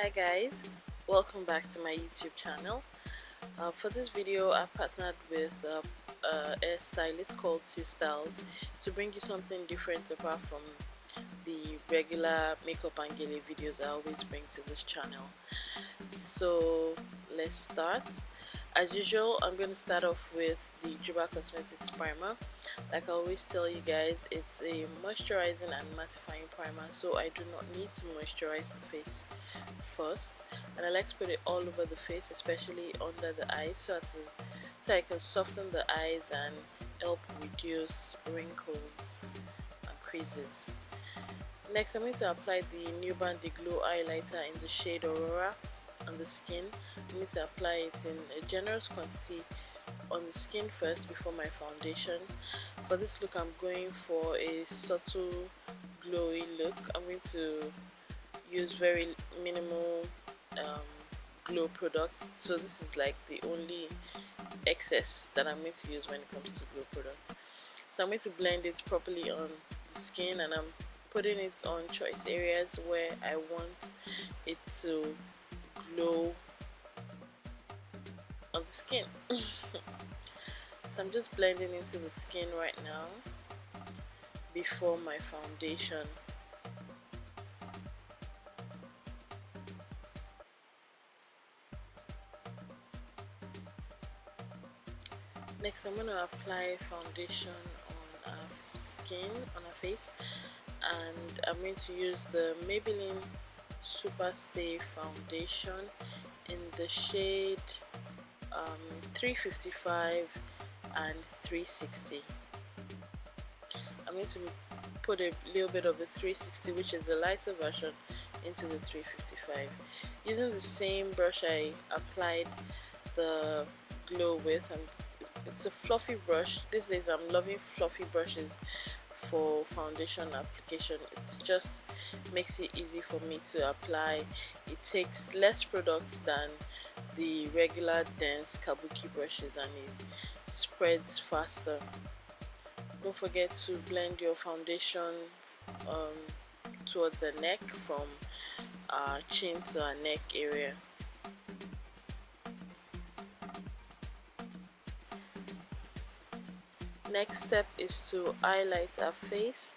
Hi guys, welcome back to my YouTube channel. For this video I partnered with a hairstylist called T Styles to bring you something different apart from the regular makeup and gele videos I always bring to this channel. So let's start. As usual, I'm going to start off with the Juba Cosmetics primer. Like I always tell you guys, it's a moisturizing and mattifying primer, so I do not need to moisturize the face first, and I like to put it all over the face, especially under the eyes, so I can soften the eyes and help reduce wrinkles and creases. Next, I'm going to apply the Nuban Glow highlighter in the shade Aurora on the skin. I'm going to apply it in a generous quantity on the skin first before my foundation. For this look, I'm going for a subtle glowy look. I'm going to use very minimal glow products, so this is like the only excess that I'm going to use when it comes to glow products. So I'm going to blend it properly on the skin, and I'm putting it on choice areas where I want it to glow on the skin. So I'm just blending into the skin right now before my foundation. Next, I'm going to apply foundation on our skin, on our face, and I'm going to use the Maybelline Superstay Foundation in the shade 355 and 360. I'm going to put a little bit of the 360, which is the lighter version, into the 355. Using the same brush I applied the glow with, it's a fluffy brush. These days I'm loving fluffy brushes for foundation application. It just makes it easy for me to apply. It takes less products than the regular dense kabuki brushes, and it spreads faster. Don't forget to blend your foundation towards the neck, from our chin to our neck area. Next step is to highlight our face,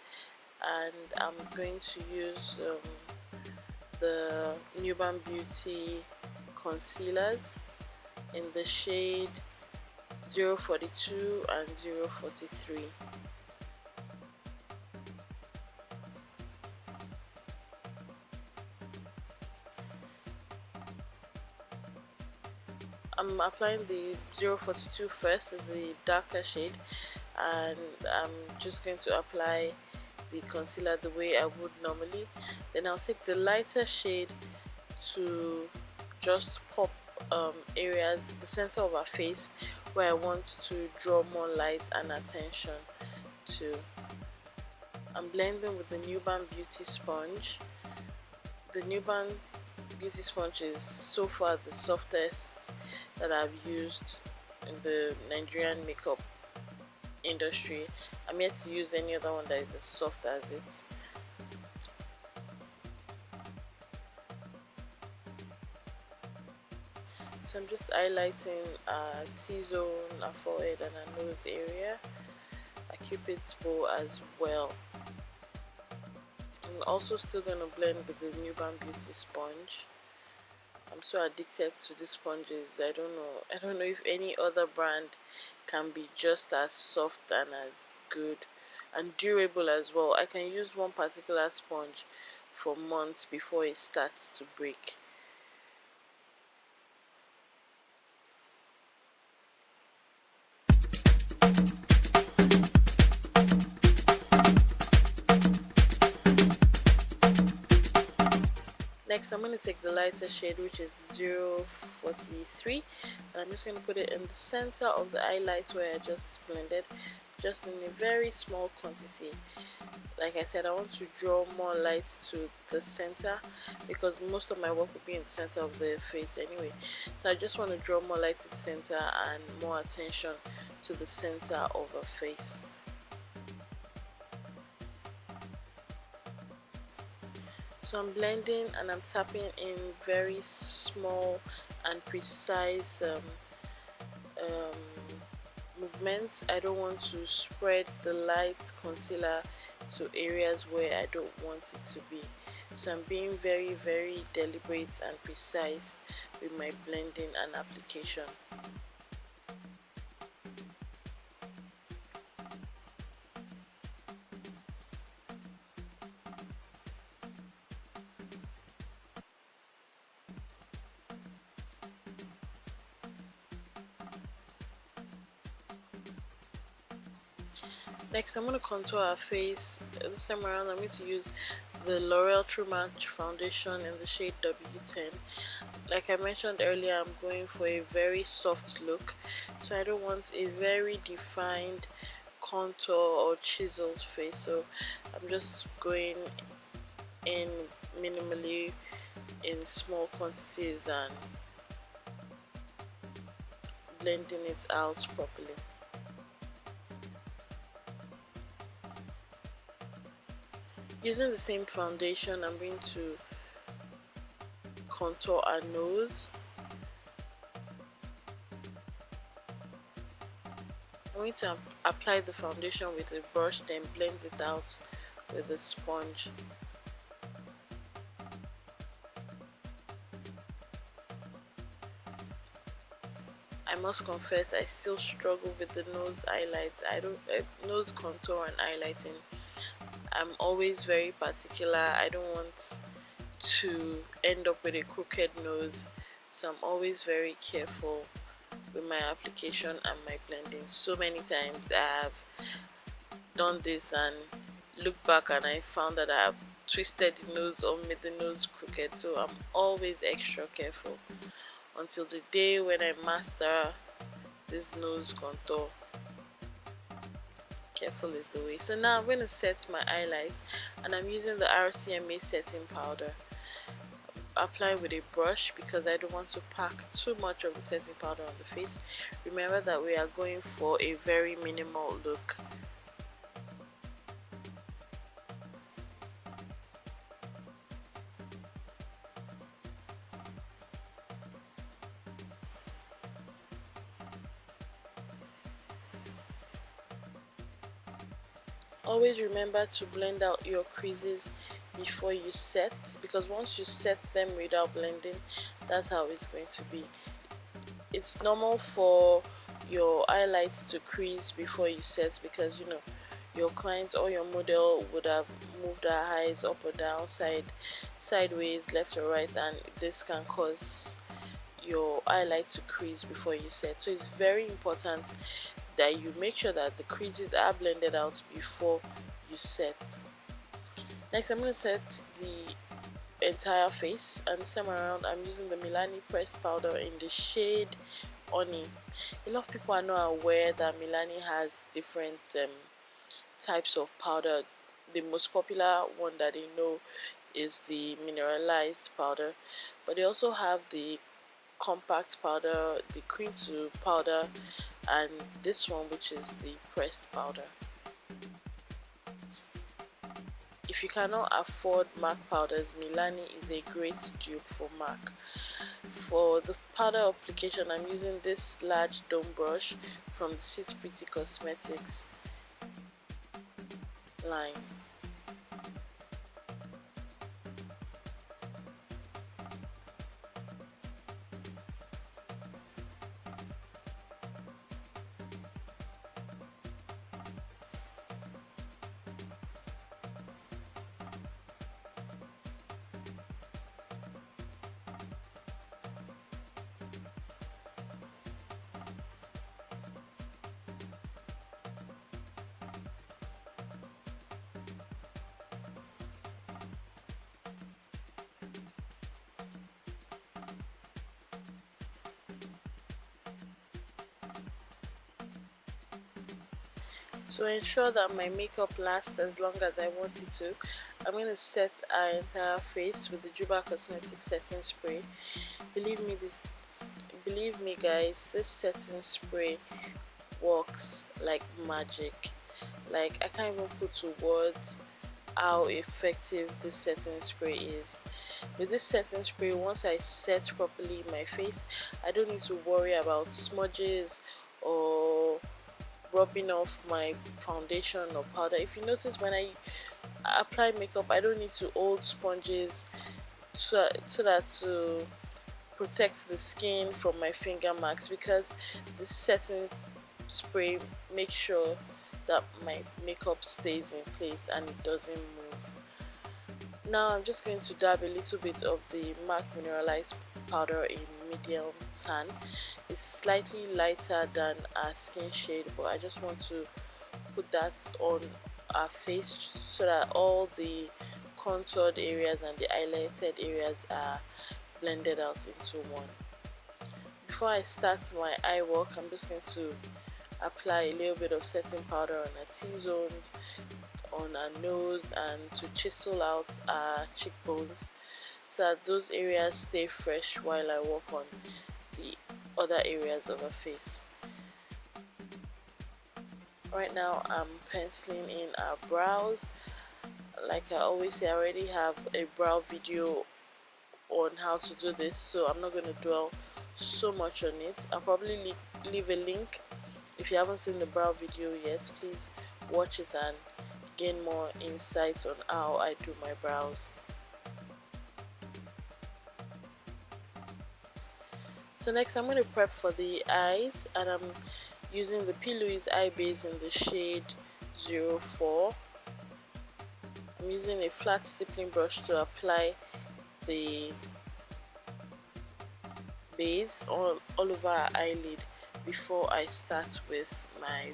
and I'm going to use the Nuban Beauty concealers in the shade 042 and 043. I'm applying the 042 first, as the darker shade, and I'm just going to apply the concealer the way I would normally. Then I'll take the lighter shade to just pop areas, the center of our face, where I want to draw more light and attention to. I'm blending with the Nuban Beauty sponge. The Nuban Beauty sponge is so far the softest that I've used in the Nigerian makeup industry. I'm yet to use any other one that is as soft as it. So I'm just highlighting our T-zone, our forehead and our nose area, our cupid's bow as well. I'm also still going to blend with the Nuban Beauty sponge. I'm so addicted to the sponges. I don't know if any other brand can be just as soft and as good and durable as well. I can use one particular sponge for months before it starts to break. Next, I'm going to take the lighter shade, which is 043, and I'm just going to put it in the center of the highlights where I just blended, just in a very small quantity. Like I said, I want to draw more light to the center, because most of my work will be in the center of the face anyway. So I just want to draw more light to the center and more attention to the center of the face. So I'm blending and I'm tapping in very small and precise um, movements. I don't want to spread the light concealer to areas where I don't want it to be. So I'm being very deliberate and precise with my blending and application. Next, I'm going to contour our face. This time around, I'm going to use the L'Oreal True Match Foundation in the shade W10. Like I mentioned earlier, I'm going for a very soft look, so I don't want a very defined contour or chiseled face. So I'm just going in minimally in small quantities and blending it out properly. Using the same foundation, I'm going to contour our nose. I'm going to apply the foundation with a brush, then blend it out with a sponge. I must confess, I still struggle with the nose highlight. Nose contour and highlighting. I'm always very particular. I don't want to end up with a crooked nose, so I'm always very careful with my application and my blending. So many times I have done this and looked back and I found that I have twisted the nose or made the nose crooked, so I'm always extra careful until the day when I master this nose contour. Careful is the way. So now I'm going to set my highlights, and I'm using the RCMA setting powder. Applying with a brush because I don't want to pack too much of the setting powder on the face. Remember that we are going for a very minimal look. Always remember to blend out your creases before you set, because once you set them without blending, that's how it's going to be. It's normal for your highlights to crease before you set, because you know your client or your model would have moved her eyes up or down, sideways, left or right, and this can cause your highlights to crease before you set. So it's very important that you make sure that the creases are blended out before you set. Next, I'm going to set the entire face, and this time around I'm using the Milani pressed powder in the shade Honey. A lot of people are not aware that Milani has different types of powder. The most popular one that they know is the mineralized powder, but they also have the compact powder, the cream to powder, and this one, which is the pressed powder. If you cannot afford MAC powders, Milani is a great dupe for MAC. For the powder application, I'm using this large dome brush from the Sit Pretty Cosmetics line. To ensure that my makeup lasts as long as I want it to, I'm going to set our entire face with the Juba Cosmetic Setting Spray. Believe me guys, this setting spray works like magic. Like, I can't even put to words how effective this setting spray is. With this setting spray, once I set properly my face, I don't need to worry about smudges or rubbing off my foundation or powder. If you notice, when I apply makeup, I don't need to hold sponges so that to protect the skin from my finger marks, because this setting spray makes sure that my makeup stays in place and it doesn't move. Now I'm just going to dab a little bit of the MAC Mineralized powder in Meduim Tan. It's slightly lighter than our skin shade, but I just want to put that on our face so that all the contoured areas and the highlighted areas are blended out into one. Before I start my eye work, I'm just going to apply a little bit of setting powder on our T-zones, on our nose, and to chisel out our cheekbones so that those areas stay fresh while I work on the other areas of our face. Right now I'm penciling in our brows. Like I always say, I already have a brow video on how to do this, so I'm not going to dwell so much on it. I'll probably leave a link. If you haven't seen the brow video yet, please watch it and gain more insights on how I do my brows. So next I'm going to prep for the eyes, and I'm using the Pluoise Eyebase in the shade 04. I'm using a flat stippling brush to apply the base all over our eyelid before I start with my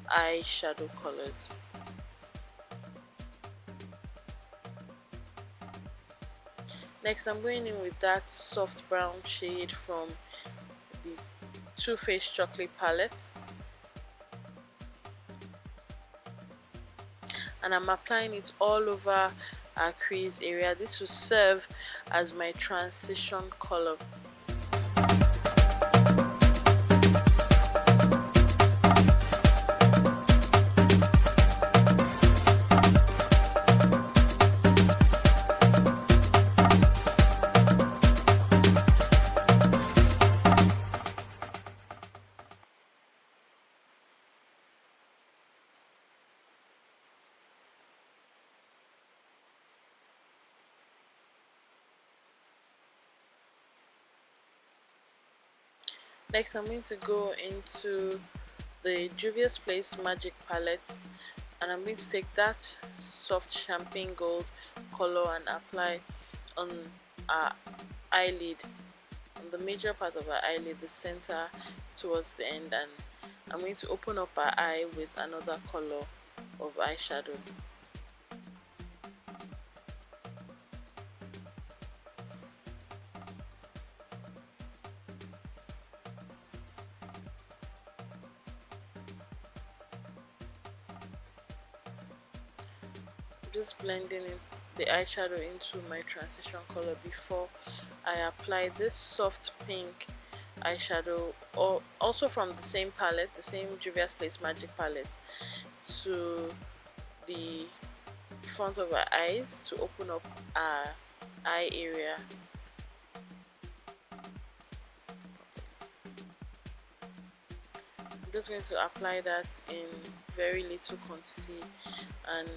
eyeshadow colors. Next I'm going in with that soft brown shade from the Toofaced Chocolate palette, and I'm applying it all over our crease area. This will serve as my transition color. Next I'm going to go into the Juvias Magic palette, and I'm going to take that soft champagne gold color and apply on our eyelid, on the major part of our eyelid, the center towards the end, and I'm going to open up our eye with another color of eyeshadow. Just blending in the eyeshadow into my transition color before I apply this soft pink eyeshadow, or also from the same palette, the same Juvia's Magic palette, to the front of our eyes to open up our eye area. I'm just going to apply that in very little quantity, and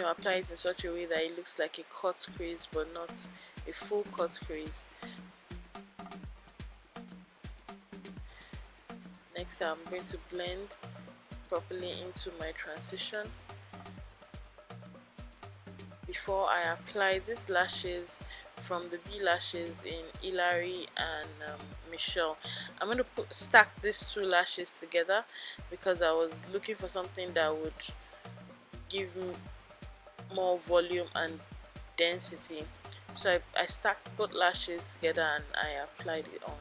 apply it in such a way that it looks like a cut crease but not a full cut crease. Next I'm going to blend properly into my transition before I apply these lashes from the Beelashes in HILARY and Michelle. I'm going to stack these two lashes together because I was looking for something that would give me more volume and density, so I stacked both lashes together and I applied it on.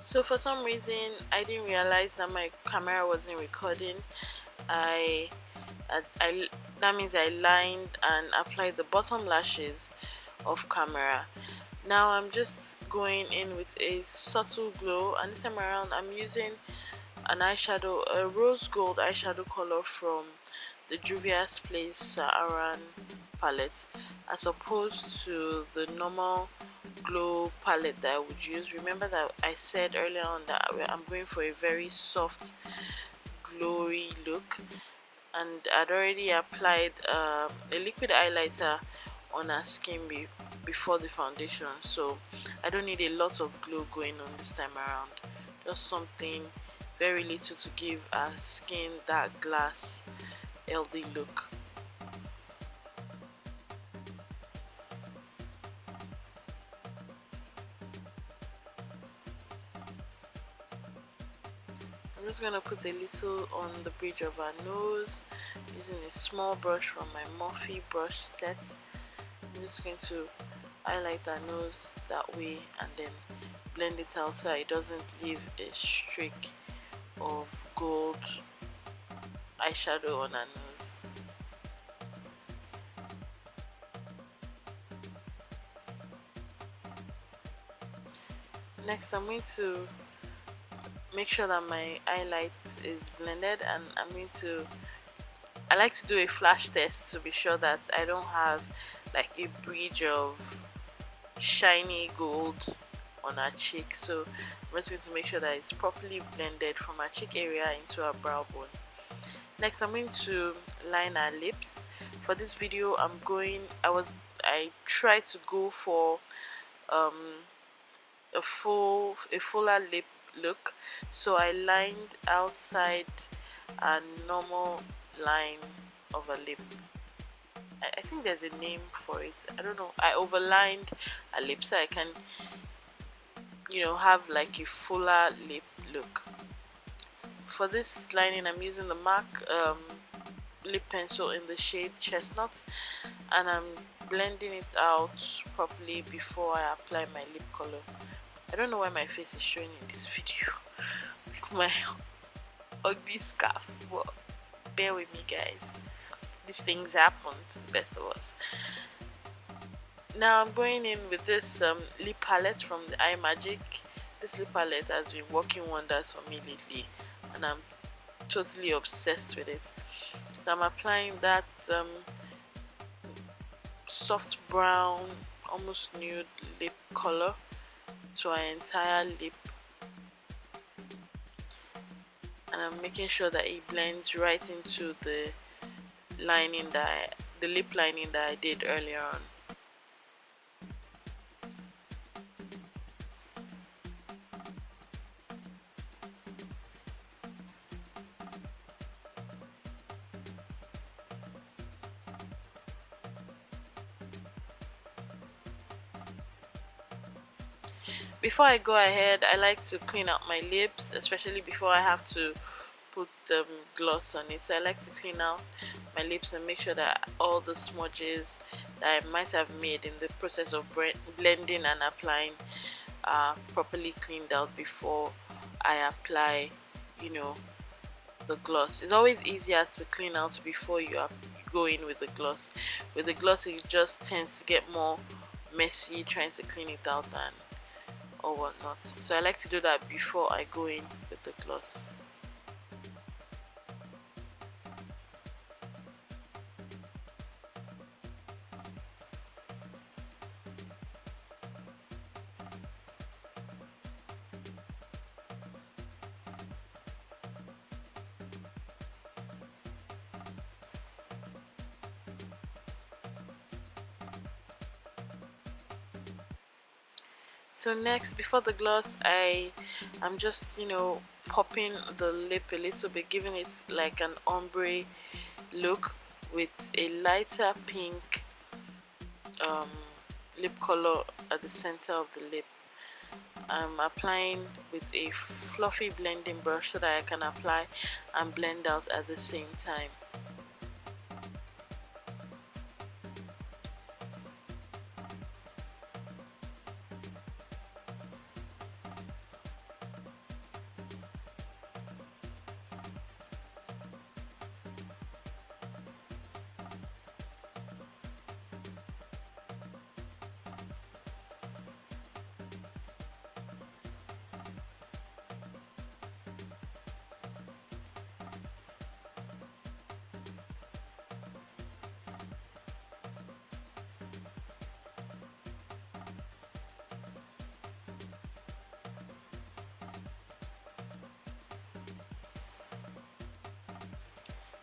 So for some reason I didn't realize that my camera wasn't recording. I that means I lined and applied the bottom lashes of camera. Now I'm just going in with a subtle glow, and this time around I'm using an eyeshadow, a rose gold eyeshadow color from the Juvias Place Saharan palette, as opposed to the normal glow palette that I would use. Remember that I said earlier on that I'm going for a very soft glowy look, and I'd already applied a liquid highlighter on her skin before the foundation, so I don't need a lot of glow going on this time around. Just something very little to give our skin that glass healthy look. I'm just going to put a little on the bridge of her nose using a small brush from my Morphe brush set. I'm just going to highlight her nose that way and then blend it out so it doesn't leave a streak of gold eyeshadow on her nose. Next, I'm going to make sure that my highlight is blended, and I like to do a flash test to be sure that I don't have like a bridge of shiny gold on her cheek. So I'm just going to make sure that it's properly blended from her cheek area into her brow bone. Next, I'm going to line her lips. For this video, I tried to go for a fuller lip look, so I lined outside a normal line of a lip. I think there's a name for it, I don't know. I overlined a lip so I can have like a fuller lip look. For this lining, I'm using the MAC lip pencil in the shade Chestnut, and I'm blending it out properly before I apply my lip color. I don't know why my face is showing in this video with my ugly scarf, but bear with me, guys. These things happen to the best of us. Now I'm going in with this lip palette from the Imagic. This lip palette has been working wonders for me lately, and I'm totally obsessed with it. So I'm applying that soft brown, almost nude lip color to our entire lip, and I'm making sure that it blends right into the lip lining that I did earlier on. Before I go ahead, I like to clean out my lips, especially before I have to put gloss on it. So I like to clean out my lips and make sure that all the smudges that I might have made in the process of blending and applying are properly cleaned out before I apply the gloss. It's always easier to clean out before you go in with the gloss. With the gloss, it just tends to get more messy trying to clean it out or whatnot. So I like to do that before I go in with the gloss. So next, before the gloss, I'm just popping the lip a little bit, giving it like an ombre look with a lighter pink lip color at the center of the lip. I'm applying with a fluffy blending brush so that I can apply and blend out at the same time.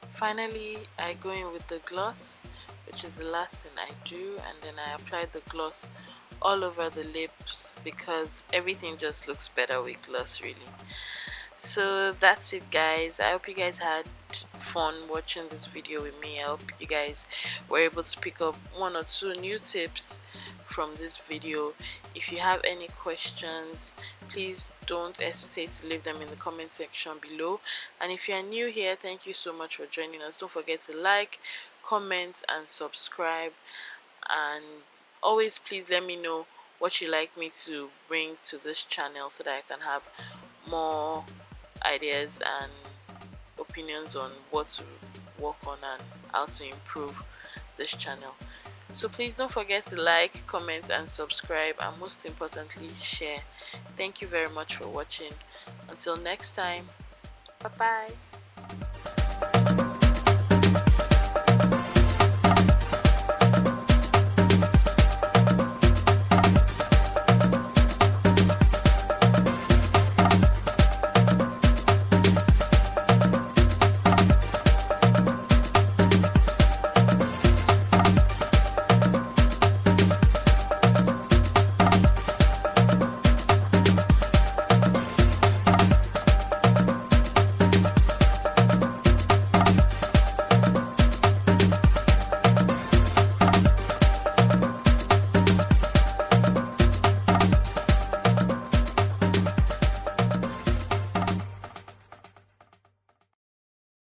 Finally, I go in with the gloss, which is the last thing I do, and then I apply the gloss all over the lips because everything just looks better with gloss, really. So that's it, guys. I hope you guys had fun watching this video with me. I hope you guys were able to pick up one or two new tips from this video. If you have any questions, please don't hesitate to leave them in the comment section below. And if you are new here, thank you so much for joining us. Don't forget to like, comment and subscribe, and always please let me know what you like me to bring to this channel so that I can have more ideas and opinions on what to work on and how to improve this channel. So please don't forget to like, comment and subscribe, and most importantly share. Thank you very much for watching. Until next time, bye bye.